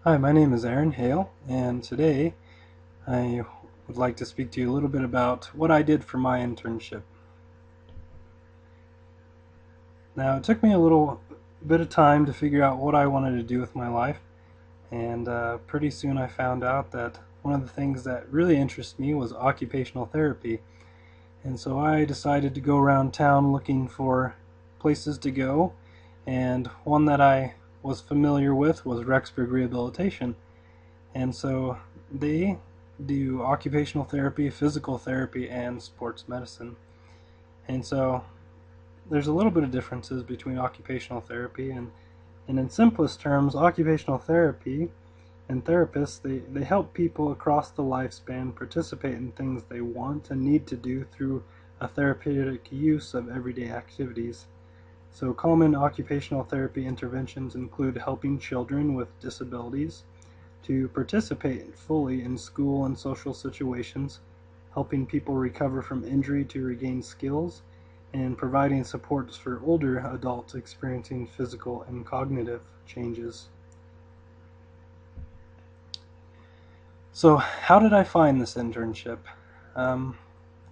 Hi, my name is Aaron Hale, and today I would like to speak to you a little bit about what I did for my internship. Now, it took me a little bit of time to figure out what I wanted to do with my life, and pretty soon I found out that one of the things that really interested me was occupational therapy. And so I decided to go around town looking for places to go, and one that I was familiar with was Rexburg Rehabilitation. And so they do occupational therapy, physical therapy, and sports medicine. And so there's a little bit of differences between occupational therapy and in simplest terms, occupational therapy and therapists, they help people across the lifespan participate in things they want and need to do through a therapeutic use of everyday activities. So common occupational therapy interventions include helping children with disabilities to participate fully in school and social situations, helping people recover from injury to regain skills, and providing supports for older adults experiencing physical and cognitive changes. So, how did I find this internship? Um,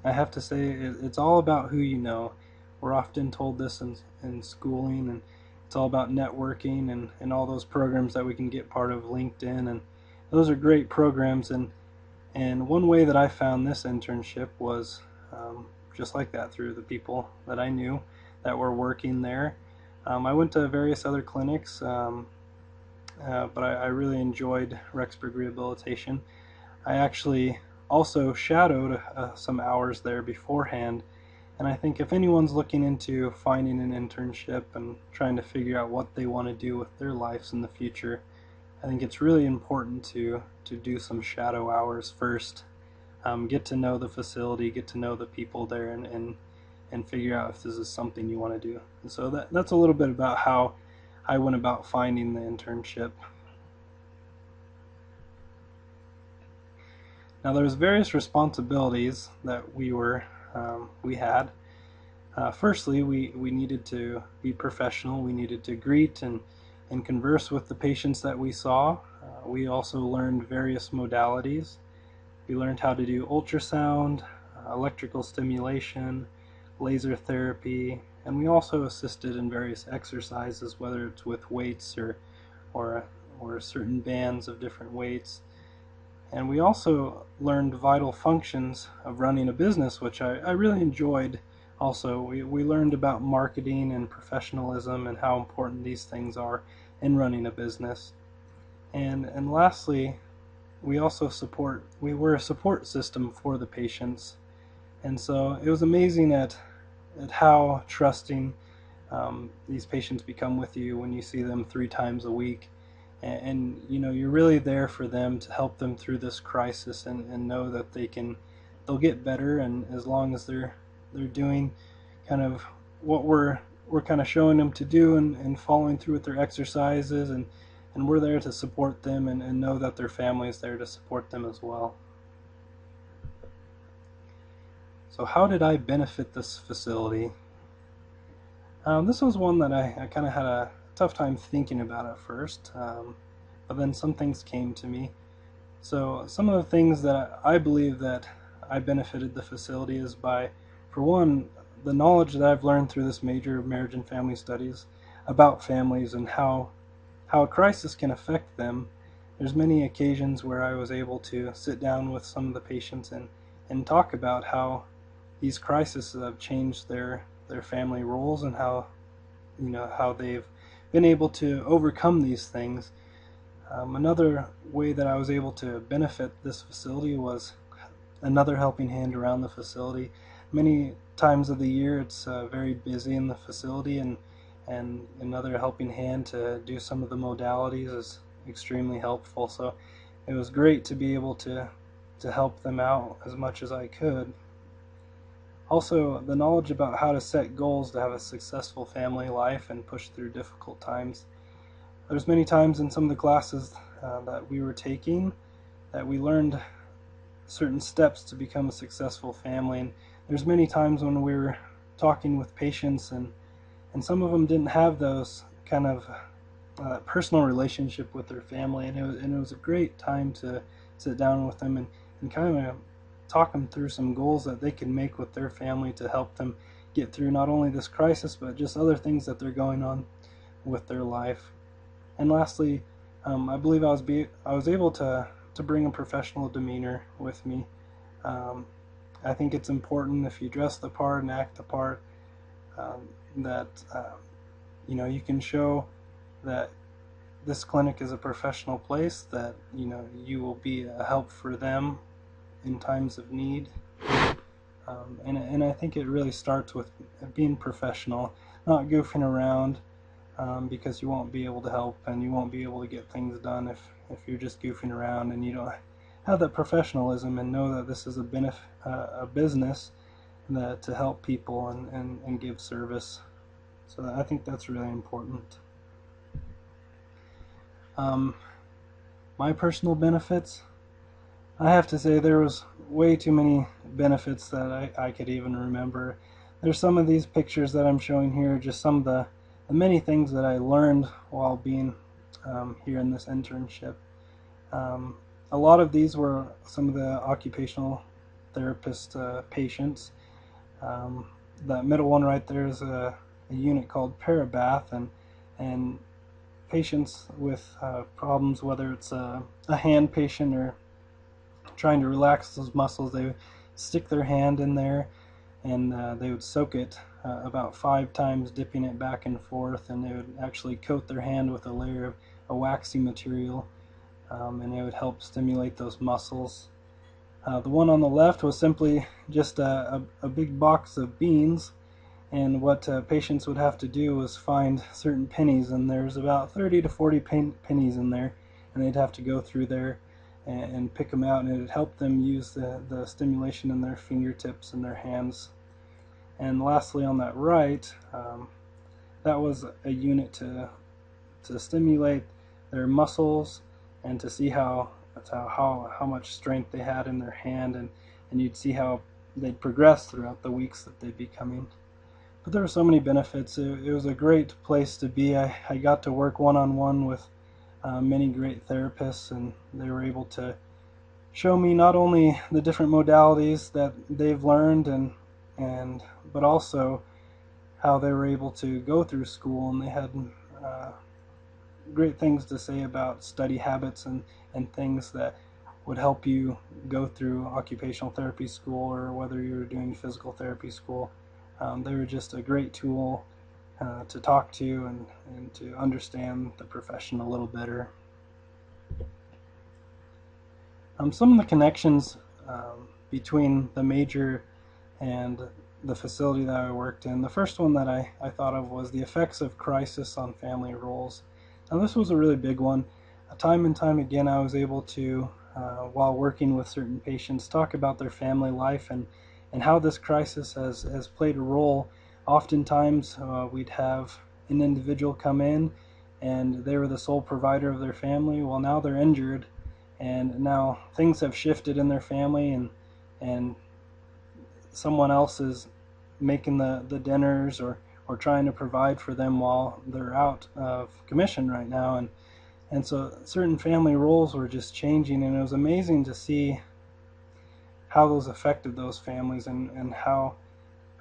I have to say, it's all about who you know. We're often told this in schooling, and it's all about networking and all those programs that we can get part of LinkedIn. And those are great programs. And one way that I found this internship was just like that through the people that I knew that were working there. I went to various other clinics, but I really enjoyed Rexburg Rehabilitation. I actually also shadowed some hours there beforehand, and I think if anyone's looking into finding an internship and trying to figure out what they want to do with their lives in the future, I think it's really important to do some shadow hours first. Get to know the facility, get to know the people there, and figure out if this is something you want to do. And so that's a little bit about how I went about finding the internship. Now there's various responsibilities that we had. Firstly, we needed to be professional. We needed to greet and converse with the patients that we saw. We also learned various modalities. We learned how to do ultrasound, electrical stimulation, laser therapy, and we also assisted in various exercises, whether it's with weights or, or certain bands of different weights. And we also learned vital functions of running a business, which I really enjoyed. Also, we learned about marketing and professionalism and how important these things are in running a business. And lastly, we were a support system for the patients. And so it was amazing at how trusting these patients become with you when you see them 3 times a week. And you know, you're really there for them to help them through this crisis and know that they'll get better. And as long as they're doing kind of what we're kind of showing them to do and following through with their exercises, and we're there to support them and know that their family is there to support them as well. So how did I benefit this facility? This was one that I kind of had a tough time thinking about at first, but then some things came to me. So some of the things that I believe that I benefited the facility is by, for one, the knowledge that I've learned through this major of marriage and family studies about families and how a crisis can affect them. There's many occasions where I was able to sit down with some of the patients and talk about how these crises have changed their family roles and how how they've been able to overcome these things. Another way that I was able to benefit this facility was another helping hand around the facility. Many times of the year it's very busy in the facility, and another helping hand to do some of the modalities is extremely helpful. So it was great to be able to help them out as much as I could. Also, the knowledge about how to set goals to have a successful family life and push through difficult times. There's many times in some of the classes that we were taking that we learned certain steps to become a successful family. And there's many times when we were talking with patients and some of them didn't have those kind of personal relationship with their family, and it was a great time to sit down with them and kind of talk them through some goals that they can make with their family to help them get through not only this crisis but just other things that they're going on with their life. And lastly, I believe I was able to bring a professional demeanor with me. Um, I think it's important if you dress the part and act the part, that you can show that this clinic is a professional place, that you will be a help for them in times of need. And I think it really starts with being professional, not goofing around, because you won't be able to help and you won't be able to get things done if you're just goofing around and you don't have that professionalism and know that this is a business that to help people and give service. So I think that's really important. Um, my personal benefits, I have to say there was way too many benefits that I could even remember. There's some of these pictures that I'm showing here, just some of the many things that I learned while being here in this internship. Um, a lot of these were some of the occupational therapist patients. Um, the middle one right there is a unit called Parabath, and patients with problems, whether it's a hand patient or trying to relax those muscles, they would stick their hand in there and they would soak it about 5 times, dipping it back and forth, and they would actually coat their hand with a layer of a waxy material, and it would help stimulate those muscles. The one on the left was simply just a big box of beans, and what patients would have to do was find certain pennies, and there's about 30 to 40 pennies in there, and they'd have to go through there and pick them out, and it would help them use the stimulation in their fingertips and their hands. And lastly, on that right, that was a unit to stimulate their muscles and to see how much strength they had in their hand, and you'd see how they'd progress throughout the weeks that they'd be coming. But there were so many benefits. It was a great place to be. I got to work one-on-one with many great therapists, and they were able to show me not only the different modalities that they've learned and but also how they were able to go through school, and they had uh, great things to say about study habits and things that would help you go through occupational therapy school or whether you're doing physical therapy school. They were just a great tool to talk to and to understand the profession a little better. Some of the connections between the major and the facility that I worked in. The first one that I thought of was the effects of crisis on family roles. Now, this was a really big one. Time and time again, I was able to, while working with certain patients, talk about their family life and how this crisis has played a role. Oftentimes, we'd have an individual come in and they were the sole provider of their family. Well, now they're injured, and now things have shifted in their family, and someone else is making the dinners or trying to provide for them while they're out of commission right now, and so certain family roles were just changing, and it was amazing to see how those affected those families, and how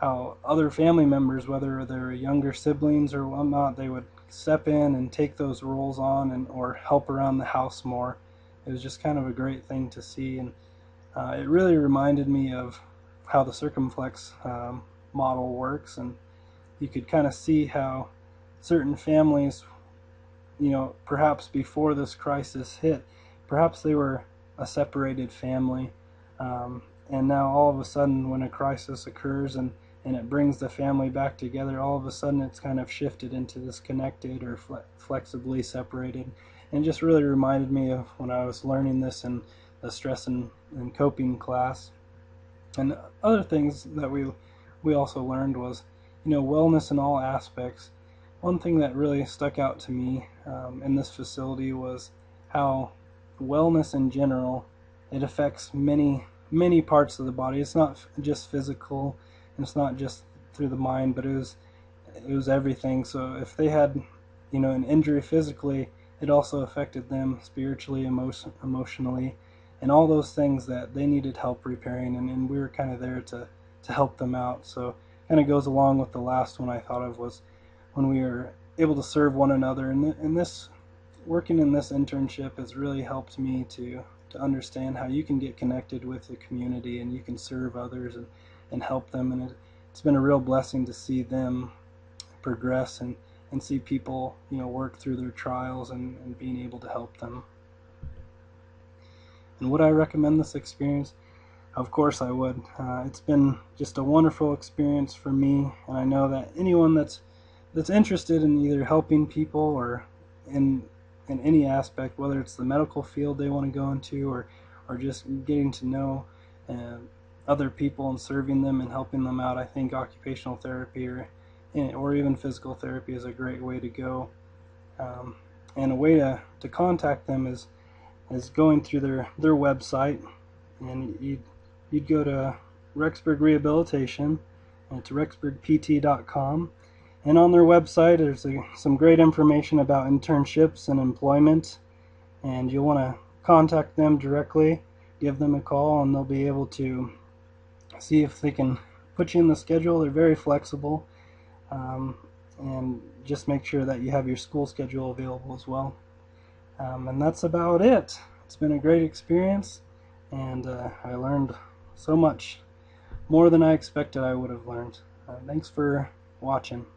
other family members, whether they're younger siblings or whatnot, they would step in and take those roles on and or help around the house more. It was just kind of a great thing to see, and it really reminded me of how the circumflex model works, and you could kind of see how certain families, perhaps before this crisis hit, perhaps they were a separated family, and now all of a sudden when a crisis occurs and it brings the family back together, all of a sudden it's kind of shifted into this connected or flexibly separated, and just really reminded me of when I was learning this in the stress and coping class. And other things that we also learned was, wellness in all aspects. One thing that really stuck out to me in this facility was how wellness in general, it affects many parts of the body. It's not just physical, and it's not just through the mind, but it was everything. So if they had an injury physically, it also affected them spiritually, emotionally, and all those things that they needed help repairing, and we were kind of there to help them out. So kind of goes along with the last one I thought of, was when we were able to serve one another. And this working in this internship has really helped me to understand how you can get connected with the community and you can serve others and help them. And it's been a real blessing to see them progress and see people work through their trials and being able to help them. And would I recommend this experience? Of course I would. It's been just a wonderful experience for me, and I know that anyone that's interested in either helping people or in in any aspect, whether it's the medical field they want to go into or just getting to know uh, other people and serving them and helping them out, I think occupational therapy or even physical therapy is a great way to go. Um, and a way to contact them is going through their website, and you'd go to Rexburg Rehabilitation, and it's rexburgpt.com. And on their website, there's some great information about internships and employment, and you'll want to contact them directly, give them a call, and they'll be able to see if they can put you in the schedule. They're very flexible, um, and just make sure that you have your school schedule available as well. And that's about it. It's been a great experience, and I learned so much, more than I expected I would have learned. Thanks for watching.